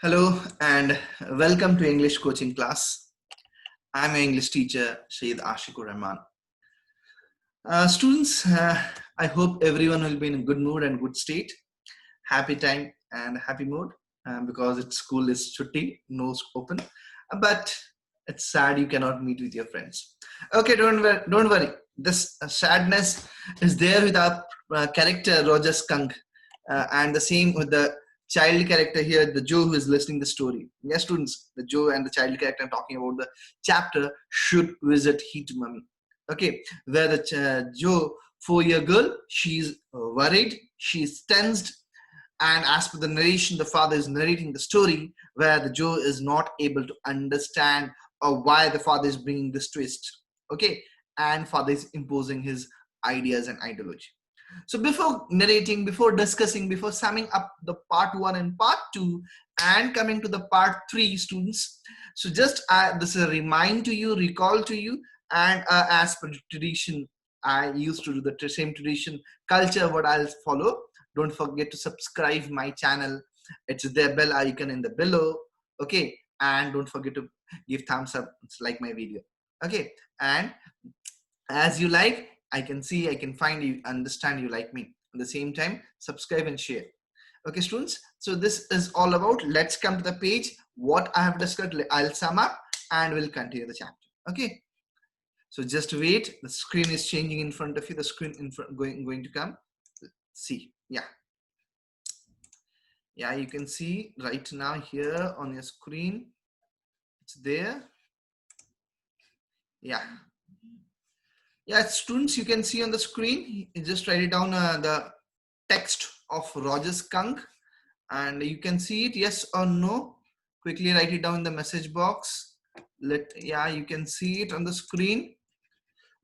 Hello and welcome to English coaching class. I'm your English teacher, Shaykh Ashikur Rahman. Students, I hope everyone will be in a good mood and good state, happy time and happy mood because it's school is chutti, no open. But it's sad you cannot meet with your friends. Okay, don't worry. This sadness is there with our character Roger Skunk, and the same with the child character here, the Joe who is listening the story. Yes, students, the Joe and the child character I'm talking about the chapter should visit Heat Mummy. Okay, where the Joe 4-year girl, she's worried, she's tensed, and as per the narration, the father is narrating the story where the Joe is not able to understand why the father is bringing this twist. Okay, and father is imposing his ideas and ideology. So before narrating, before discussing, before summing up the part 1 and part 2 and coming to the part 3, students, so just this is a remind to you, recall to you, and as per tradition, I used to do the same tradition culture what I'll follow. Don't forget to subscribe my channel. It's the bell icon in the below. Okay, and don't forget to give thumbs up, like my video. Okay, and as you like, I can see, I can find you, understand you like me. At the same time, subscribe and share. Okay, students, so this is all about, let's come to the page, what I have discussed. I'll sum up and we'll continue the chapter. Okay, so just wait, the screen is changing in front of you, the screen in front going to come. See, yeah, you can see right now here on your screen, it's there. Yeah, students, you can see on the screen, just write it down, the text of Roger Skunk, and you can see it, yes or no. Quickly write it down in the message box. You can see it on the screen,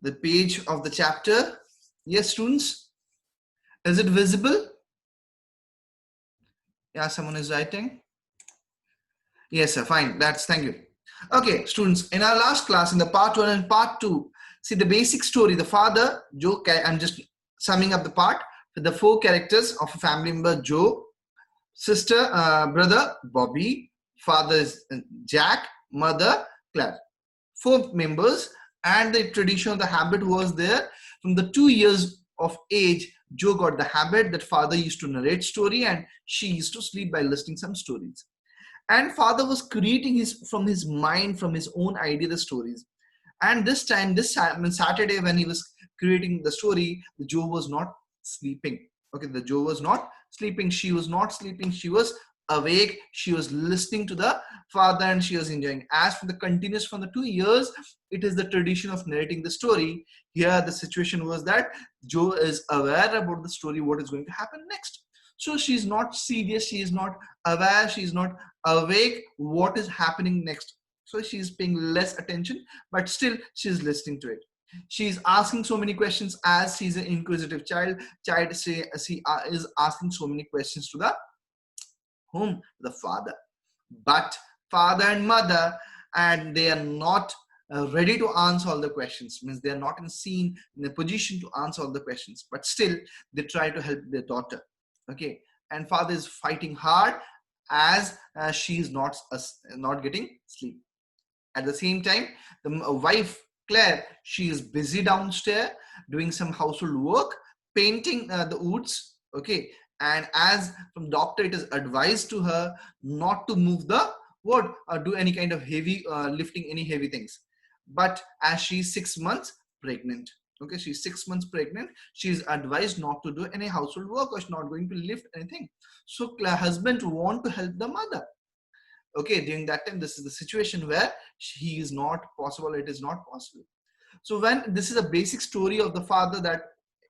the page of the chapter. Yes, students, is it visible? Yeah, someone is writing. Yes, sir, fine, thank you. Okay, students, in our last class, in the part 1 and part 2, see the basic story, the father, Joe, I'm just summing up the part with the 4 characters of a family member, Joe, sister, brother, Bobby, father is Jack, mother, Claire. 4 members, and the tradition of the habit was there. From the 2 years of age, Joe got the habit that father used to narrate story and she used to sleep by listening some stories. And father was creating from his mind, from his own idea, the stories. And this time, Saturday, when he was creating the story, the Joe was not sleeping. Okay, the Joe was not sleeping. She was not sleeping. She was awake. She was listening to the father and she was enjoying. As for the continuous from the 2 years, it is the tradition of narrating the story. Here, the situation was that Joe is aware about the story, what is going to happen next. So she's not serious. She is not aware. She is not awake what is happening next. So she's paying less attention, but still she's listening to it. She's asking so many questions as she's an inquisitive child. She is asking so many questions to the father. But father and mother, and they are not ready to answer all the questions. Means they are not in a position to answer all the questions. But still, they try to help their daughter. Okay, and father is fighting hard as she is not getting sleep. At the same time, the wife Claire, she is busy downstairs doing some household work, painting the woods. Okay, and as from doctor, it is advised to her not to move the wood or do any kind of heavy lifting, any heavy things. But as she's 6 months pregnant, okay, she's 6 months pregnant, she is advised not to do any household work or she's not going to lift anything. So husband want to help the mother. Okay, during that time, this is the situation where he is not possible, it is not possible. So when this is a basic story of the father, that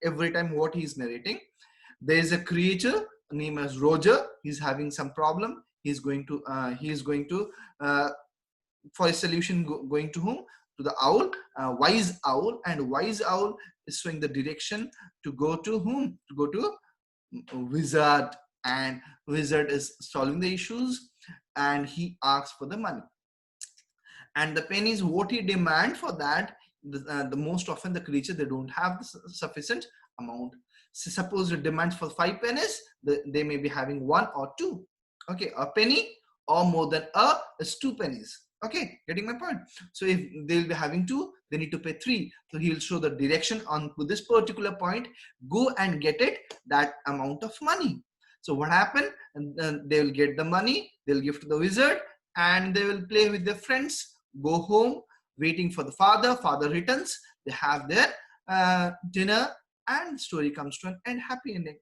every time what he is narrating, there is a creature named as Roger. He's having some problem. He's going to for a solution going to whom? To the owl, wise owl, and wise owl is showing the direction to go to whom? To go to wizard, and wizard is solving the issues and he asks for the money. And the pennies, what he demand for that, the most often the creature, they don't have the sufficient amount. So suppose it demands for 5 pennies, they may be having 1 or 2. Okay, a penny or more than a is 2 pennies. Okay, getting my point? So if they'll be having 2, they need to pay 3. So he will show the direction on to this particular point. Go and get it, that amount of money. So what happened? And then they will get the money, they'll give to the wizard, and they will play with their friends, go home, waiting for the father. Father returns, they have their dinner, and story comes to an end, happy ending.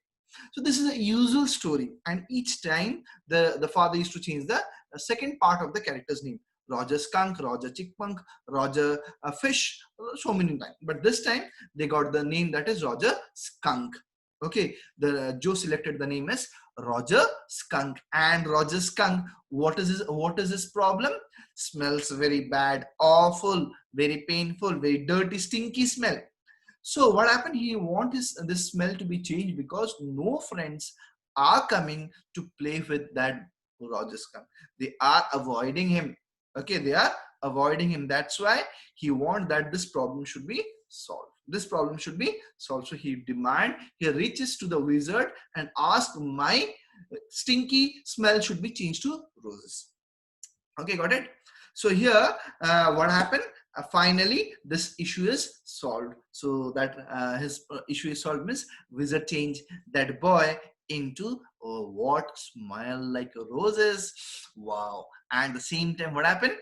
So this is a usual story, and each time the father used to change the second part of the character's name. Roger Skunk, Roger Chickpunk, Roger Fish, so many times. But this time they got the name that is Roger Skunk. Okay, the Joe selected the name as Roger Skunk, and Roger Skunk, what is his problem? Smells very bad, awful, very painful, very dirty, stinky smell. So what happened? He wants this smell to be changed because no friends are coming to play with that Roger Skunk. They are avoiding him. Okay, they are avoiding him. That's why he wants that this problem should be solved. This problem should be solved. So he reaches to the wizard and asks, my stinky smell should be changed to roses. Okay, got it? So here, what happened? Finally, this issue is solved. So that his issue is solved means wizard changed that boy into what smell like roses. Wow. And the same time, what happened?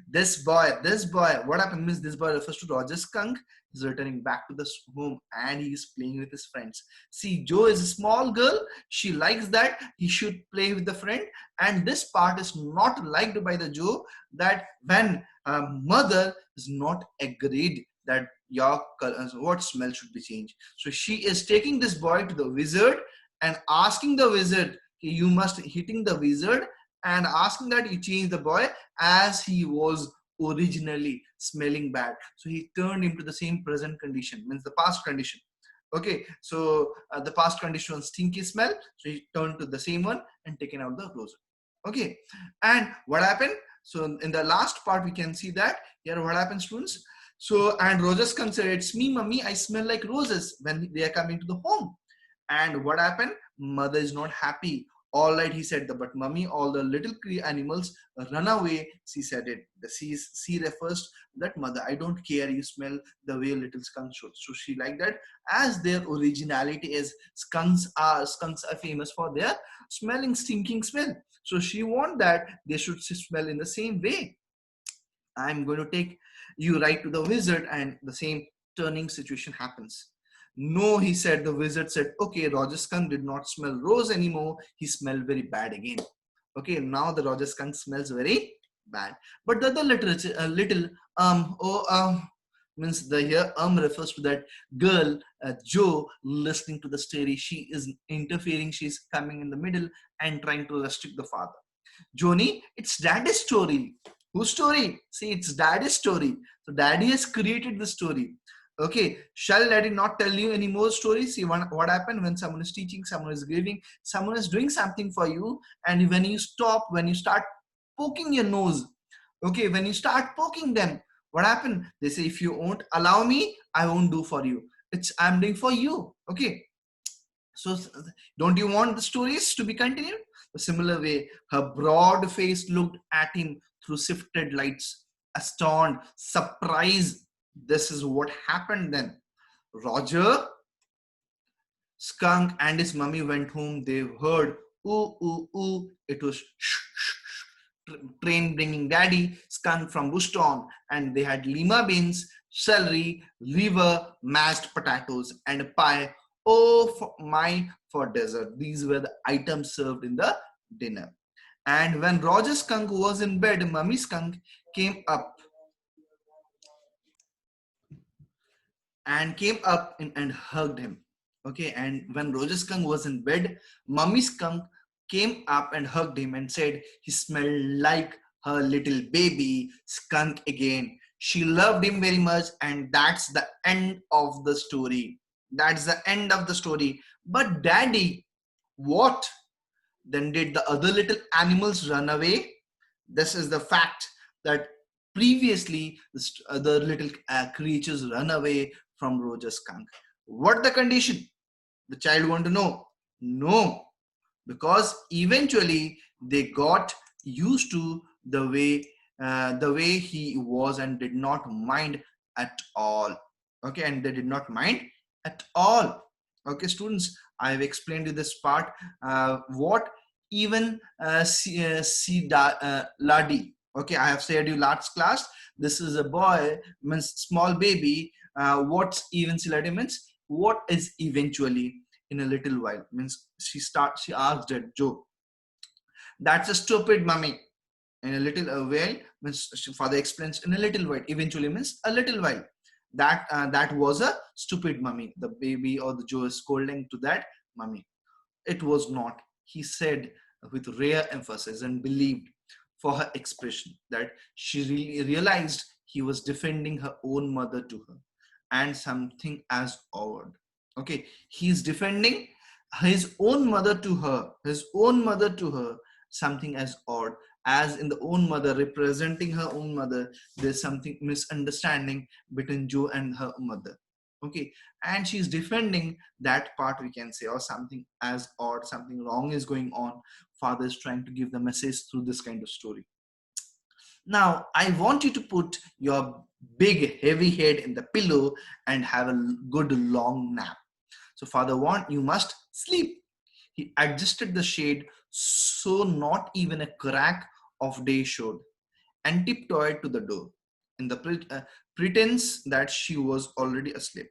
This boy, what happened means this boy refers to Roger Skunk. He's returning back to the home and he's playing with his friends. See, Joe is a small girl. She likes that he should play with the friend. And this part is not liked by the Joe, that when mother is not agreed that your what smell should be changed. So she is taking this boy to the wizard and asking the wizard, you must hitting the wizard and asking that he change the boy as he was originally smelling bad. So he turned him to the same present condition, means the past condition. Okay, so the past condition was stinky smell. So he turned to the same one and taken out the rose. Okay, and what happened? So in the last part, we can see that here what happens, students. So, and Roses considered, it's me, mommy, I smell like roses when they are coming to the home. And what happened? Mother is not happy. All right, he said, but mummy, all the little animals run away. She said it. The she refers to that mother. I don't care. You smell the way little skunks should. So she like that. As their originality is, skunks are famous for their smelling, stinking smell. So she want that they should smell in the same way. I'm going to take you right to the wizard, and the same turning situation happens. No, he said. The wizard said, okay, Roger Skunk did not smell rose anymore. He smelled very bad again. Okay, now the Roger Skunk smells very bad. But the other little means the here refers to that girl, Joe, listening to the story. She is interfering. She's coming in the middle and trying to restrict the father. Joni, it's daddy's story. Whose story? See, it's daddy's story. So daddy has created the story. Okay, shall daddy not tell you any more stories? See what happened when someone is teaching, someone is giving, someone is doing something for you, and when you stop, when you start poking your nose, okay, when you start poking them, what happened? They say, if you won't allow me, I won't do for you. I'm doing for you. Okay, so don't you want the stories to be continued? A similar way, her broad face looked at him through shifted lights, astounded, surprised. This is what happened then. Roger Skunk and his mummy went home. They heard, ooh, ooh, ooh. It was train bringing daddy skunk from Buston, and they had lima beans, celery, liver, mashed potatoes, and a pie. Oh, for dessert. These were the items served in the dinner. And when Roger Skunk was in bed, Mummy Skunk came up and hugged him. Okay, and when Roger Skunk was in bed, Mummy Skunk came up and hugged him and said he smelled like her little baby skunk again. She loved him very much, and that's the end of the story. That's the end of the story. But daddy, what? Then did the other little animals run away? This is the fact that previously the other little creatures run away from Roger Skunk. What the condition? The child want to know. No, because eventually they got used to the way he was and did not mind at all. Okay, and they did not mind at all. Okay, students, I have explained you this part. What even Ladi. Okay, I have said you last class. This is a boy, means small baby. What's even Ladi means? What is eventually in a little while means she asked at Joe. That's a stupid mummy. In a little while means father explains in a little while. Eventually means a little while. That was a stupid mummy. The baby or the Joe is scolding to that mummy. It was not. He said with rare emphasis and believed for her expression that she really realized he was defending her own mother to her and something as odd. Okay, he's defending his own mother to her, something as odd. As in the own mother, representing her own mother, there's something misunderstanding between Joe and her mother. Okay, and she's defending that part, we can say, or something as odd, something wrong is going on. Father is trying to give the message through this kind of story. Now, I want you to put your big heavy head in the pillow and have a good long nap. So father you must sleep. He adjusted the shade so not even a crack of day showed, and tiptoed to the door in the pretense that she was already asleep.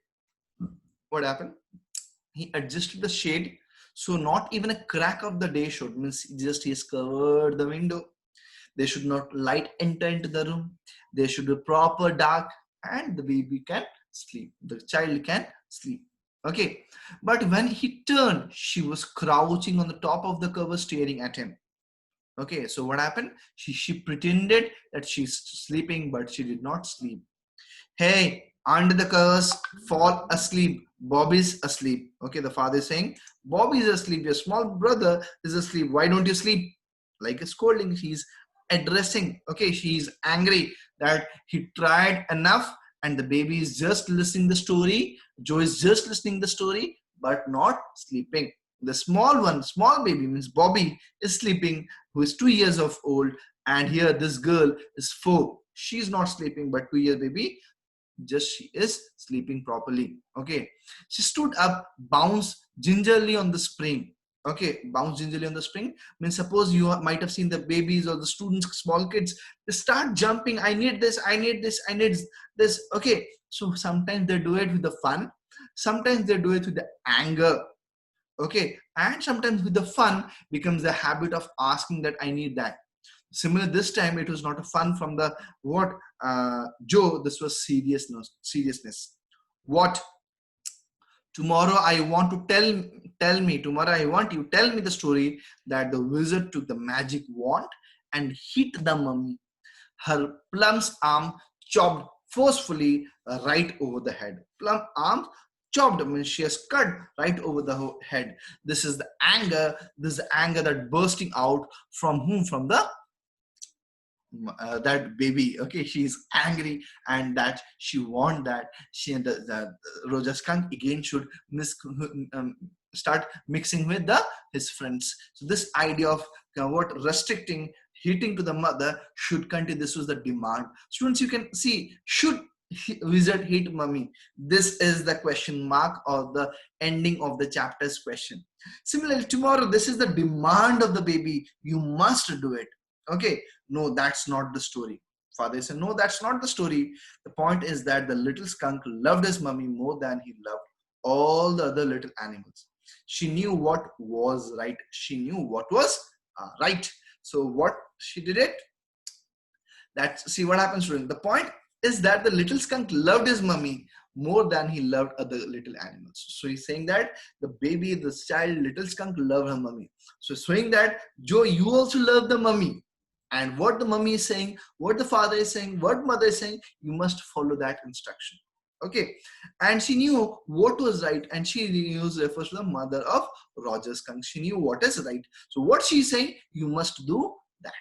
What happened? He adjusted the shade so not even a crack of the day showed, means just he has covered the window. There should not light enter into the room. There should be proper dark, and the baby can sleep. The child can sleep. Okay. But when he turned, she was crouching on the top of the cover, staring at him. Okay. So what happened? She pretended that she's sleeping, but she did not sleep. Hey, under the covers, fall asleep. Bobby's asleep. Okay. The father is saying, Bobby's asleep. Your small brother is asleep. Why don't you sleep? Like a scolding. He's addressing. Okay, she's angry that he tried enough and the baby is just listening the story. Joe is just listening the story but not sleeping. The small baby means Bobby is sleeping, who is 2 years of old, and here this girl is 4. She's not sleeping, but 2-year baby, just she is sleeping properly. Okay, she stood up, bounced gingerly on the spring. Okay, bounce gingerly on the spring means, suppose you might have seen the babies or the students, small kids, they start jumping. I need this, I need this, I need this. Okay, so sometimes they do it with the fun, sometimes they do it with the anger. Okay, and sometimes with the fun becomes the habit of asking that I need that. Similar this time, it was not a fun from the Joe. This was seriousness. What? Tomorrow I want to tell me. Tomorrow I want you tell me the story that the wizard took the magic wand and hit the mummy. Her plum's arm chopped forcefully right over the head. Plum arm chopped means she has cut right over the head. This is the anger. This is the anger that bursting out from whom? From the that baby. Okay, she's angry and that she want that she and the Roja skunk again should start mixing with his friends. So this idea of what restricting hitting to the mother should continue. This was the demand. Students, you can see, should wizard hit mummy? This is the question mark or the ending of the chapter's question. Similarly, tomorrow, this is the demand of the baby. You must do it. Okay, no, that's not the story. Father said, no, that's not the story. The point is that the little skunk loved his mummy more than he loved all the other little animals. She knew what was right. She knew what was right. So what she did it? See what happens, student. The point is that the little skunk loved his mummy more than he loved other little animals. So he's saying that the baby, the child, little skunk loved her mummy. So showing that, Joe, you also love the mummy. And what the mummy is saying, what the father is saying, what mother is saying, you must follow that instruction. Okay. And she knew what was right. And she refers to the mother of Roger Skunk. She knew what is right. So what she's saying, you must do that.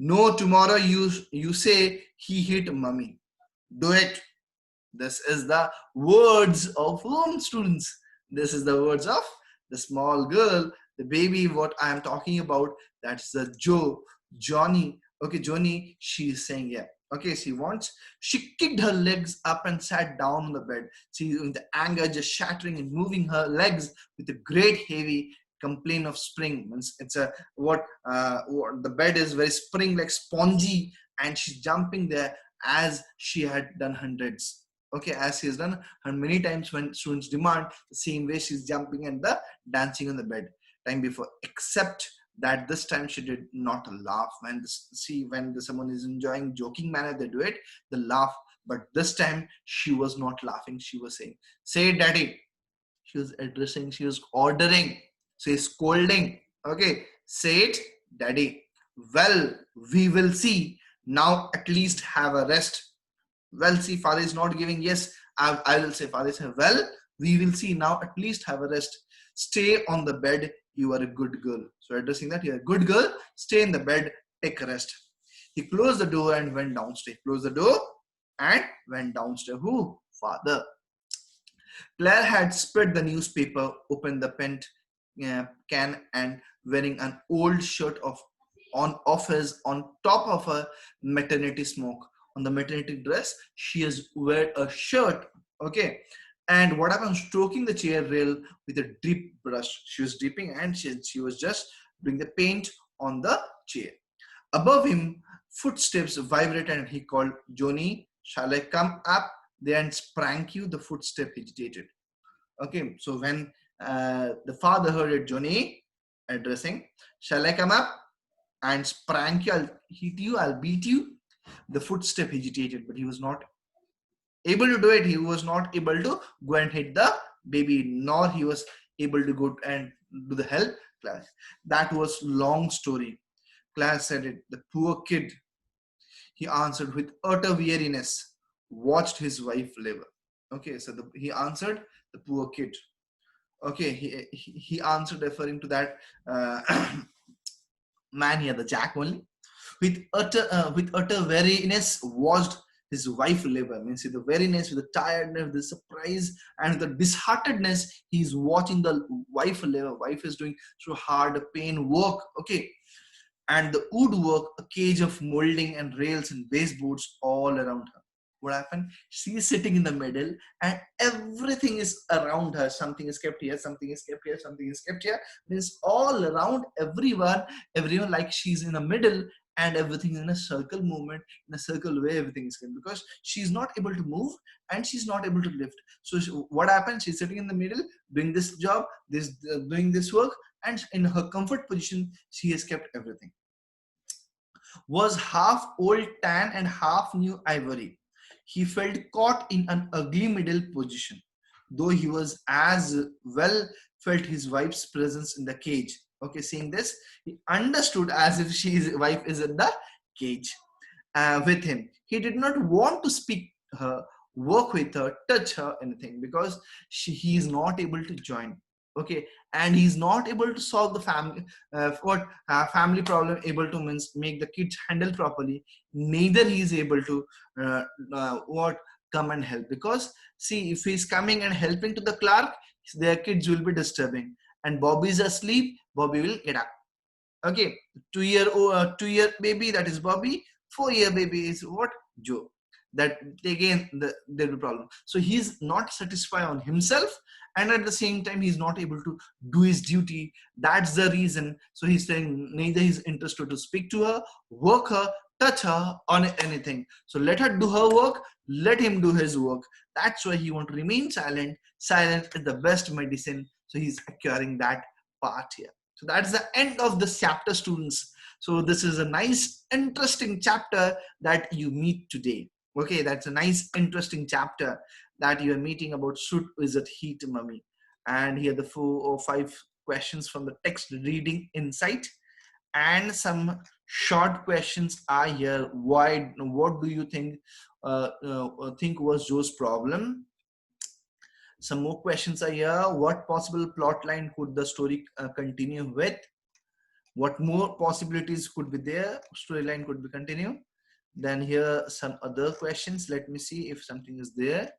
No, tomorrow you say he hit mummy. Do it. This is the words of whom, students? This is the words of the small girl, the baby, what I am talking about. That's the Joe. Johnny, okay, Johnny, she is saying, yeah. Okay, she kicked her legs up and sat down on the bed. She, in the anger, just shattering and moving her legs with a great heavy complaint of spring. Means it's a what the bed is very spring like spongy, and she's jumping there as she had done hundreds. Okay, as she has done her many times when students demand the same way she's jumping and the dancing on the bed time before, except that this time she did not laugh. When someone is enjoying joking manner, they do it, they laugh. But this time she was not laughing. She was saying, say it, daddy. She was addressing, she was ordering, say scolding. Okay, say it, daddy. Well, we will see. Now at least have a rest. Well, see, father is not giving yes. I will say, father say, well, we will see. Now at least have a rest. Stay on the bed. You are a good girl. So addressing that, you're a good girl. Stay in the bed. Take a rest. He closed the door and went downstairs. Closed the door and went downstairs. Who? Father. Claire had spread the newspaper, opened the paint can, and wearing an old shirt of his on top of her maternity smock. On the maternity dress, she has wear a shirt. Okay. And what happened? Stroking the chair rail with a deep brush. She was dipping and she was just doing the paint on the chair. Above him, footsteps vibrated and he called, Johnny, shall I come up? Then sprang you, the footstep hesitated. Okay, so when the father heard it, Johnny addressing, shall I come up and sprang you? I'll hit you, I'll beat you. The footstep hesitated, but he was not able to do it. He was not able to go and hit the baby, nor he was able to go and do the help class. That was long story. Class said it. The poor kid, he answered with utter weariness, watched his wife labor. Okay, so he answered, the poor kid. Okay, he answered referring to that man here, the Jack only. With utter weariness, watched his wife labor. Means the weariness, with the tiredness, the surprise, and the disheartedness, he's watching the wife labor. Wife is doing through hard pain work. Okay, and the woodwork, a cage of molding and rails and baseboards all around her. What happened? She is sitting in the middle and everything is around her. Something is kept here, something is kept here, something is kept here. Means all around everyone like she's in the middle and everything is in a circle movement, in a circle way everything is going because she's not able to move and she's not able to lift. So what happens? She's sitting in the middle, doing this job, doing this work, and in her comfort position, she has kept everything. Was half old tan and half new ivory. He felt caught in an ugly middle position, though he was as well felt his wife's presence in the cage. Okay, seeing this, he understood as if his wife is in the cage with him. He did not want to speak to her, work with her, touch her, anything because he is not able to join. Okay, and he's not able to solve the family problem, able to means make the kids handle properly. Neither he is able to what come and help because see, if he's coming and helping to the clerk, their kids will be disturbing, and Bobby is asleep. Bobby will get up. Okay, 2-year baby, that is Bobby. 4-year baby is what? Joe. That again there'll be problem. So he's not satisfied on himself, and at the same time he's not able to do his duty. That's the reason. So he's saying neither he's interested to speak to her, work her, touch her on anything. So let her do her work, let him do his work. That's why he want to remain silent. Silence is the best medicine. So he's acquiring that part here. So that's the end of this chapter, students. So this is a nice, interesting chapter that you meet today. Okay, that's a nice, interesting chapter that you are meeting about should visit heat mummy. And here are the 4 or 5 questions from the text reading insight. And some short questions are here. Why? What do you think was Joe's problem? Some more questions are here. What possible plot line could the story continue with? What more possibilities could be there? Storyline could be continue. Then here some other questions. Let me see if something is there.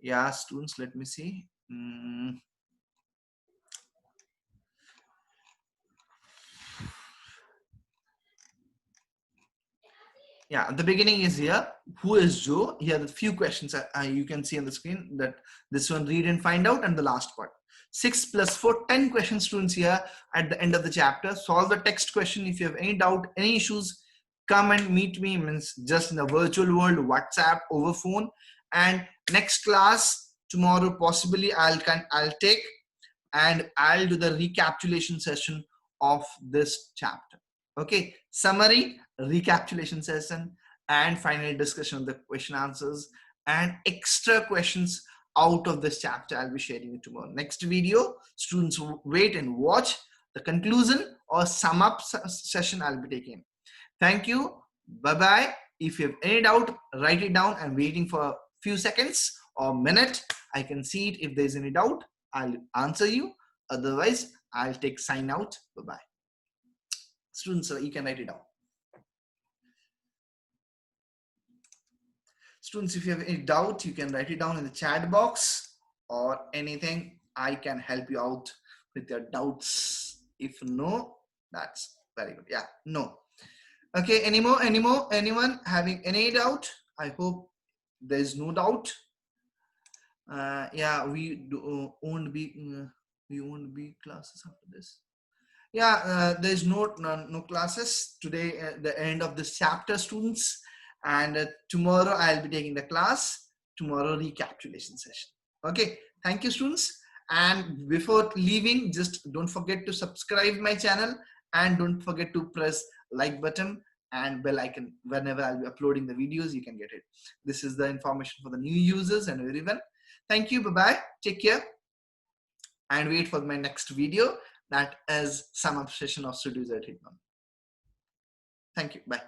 Yeah, students, let me see. Yeah, the beginning is here. Who is Joe? Here the few questions you can see on the screen. That this one, read and find out, and the last part. 6 plus 4, 10 questions, students, here at the end of the chapter. Solve the text question. If you have any doubt, any issues, come and meet me, means just in the virtual world, WhatsApp, over phone. And next class tomorrow, possibly I'll take, and I'll do the recapitulation session of this chapter. Okay, summary, recapitulation session, and final discussion of the question answers and extra questions out of this chapter I'll be sharing it tomorrow. Next video, students wait and watch the conclusion or sum up session I'll be taking. Thank you. Bye-bye. If you have any doubt, write it down. I'm waiting for a few seconds or minute. I can see it. If there's any doubt, I'll answer you. Otherwise, I'll take sign out. Bye-bye. Students, you can write it down. Students, if you have any doubt, you can write it down in the chat box or anything. I can help you out with your doubts. If no, that's very good. Yeah, no. Okay, anyone having any doubt? I hope there's no doubt. Yeah, we won't be classes after this. Yeah, there's no classes today at the end of this chapter, students. And tomorrow I'll be taking the class. Tomorrow recapitulation session. Okay, thank you, students. And before leaving, just don't forget to subscribe my channel and don't forget to press like button and bell icon. Whenever I'll be uploading the videos, you can get it. This is the information for the new users and everyone. Thank you. Bye-bye. Take care. And wait for my next video. That is sum up session of studies at Hitman. Thank you. Bye.